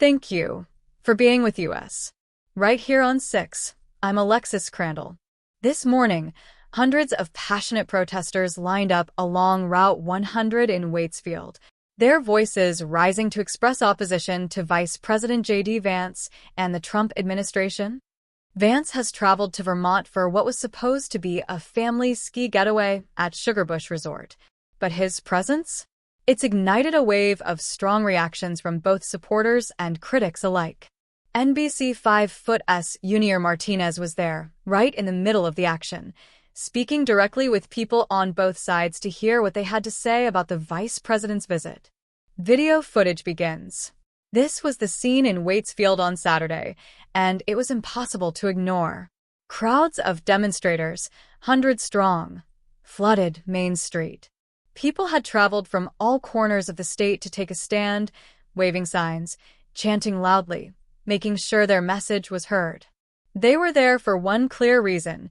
Thank you for being with us. Right here on 6, I'm Alexis Crandall. This morning, hundreds of passionate protesters lined up along Route 100 in Waitsfield, their voices rising to express opposition to Vice President J.D. Vance and the Trump administration. Vance has traveled to Vermont for what was supposed to be a family ski getaway at Sugarbush Resort. But his presence? It's ignited a wave of strong reactions from both supporters and critics alike. NBC 5'S Junior Martinez was there, right in the middle of the action, speaking directly with people on both sides to hear what they had to say about the vice president's visit. Video footage begins. This was the scene in Waitsfield on Saturday, and it was impossible to ignore. Crowds of demonstrators, hundreds strong, flooded Main Street. People had traveled from all corners of the state to take a stand, waving signs, chanting loudly, making sure their message was heard. They were there for one clear reason: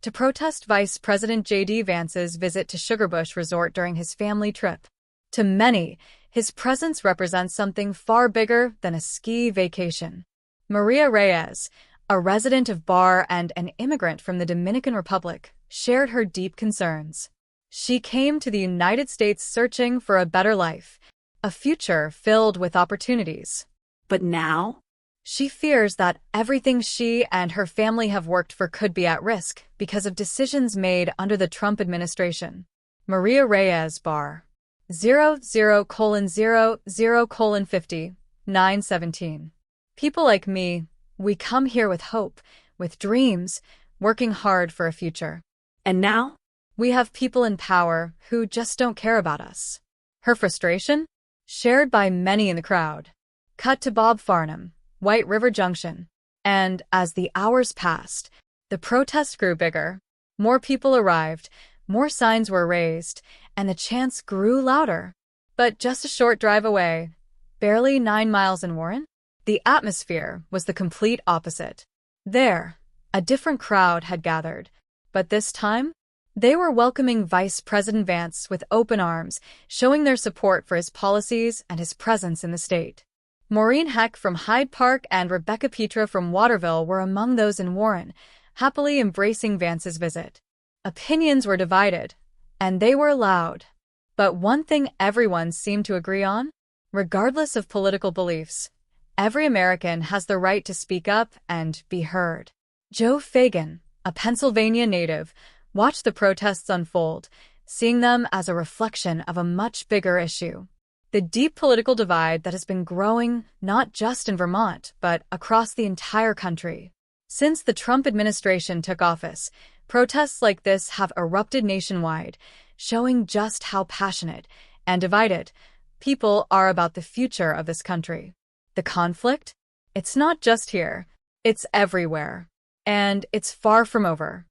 to protest Vice President J.D. Vance's visit to Sugarbush Resort during his family trip. To many, his presence represents something far bigger than a ski vacation. Maria Reyes, a resident of Barr and an immigrant from the Dominican Republic, shared her deep concerns. She came to the United States searching for a better life, a future filled with opportunities. But now? She fears that everything she and her family have worked for could be at risk because of decisions made under the Trump administration. Maria Reyes, Barr. 00:00:50, 917. People like me, we come here with hope, with dreams, working hard for a future. And now? We have people in power who just don't care about us. Her frustration? Shared by many in the crowd. Cut to Bob Farnham, White River Junction. And as the hours passed, the protest grew bigger. More people arrived, more signs were raised, and the chants grew louder. But just a short drive away, barely 9 miles in Warren, the atmosphere was the complete opposite. There, a different crowd had gathered, but this time, they were welcoming Vice President Vance with open arms, showing their support for his policies and his presence in the state. Maureen Heck from Hyde Park and Rebecca Petra from Waterville were among those in Warren, happily embracing Vance's visit. Opinions were divided, and they were loud. But one thing everyone seemed to agree on: regardless of political beliefs, every American has the right to speak up and be heard. Joe Fagan, a Pennsylvania native, watched the protests unfold, seeing them as a reflection of a much bigger issue: the deep political divide that has been growing not just in Vermont, but across the entire country. Since the Trump administration took office, protests like this have erupted nationwide, showing just how passionate and divided people are about the future of this country. The conflict? It's not just here, it's everywhere. And it's far from over.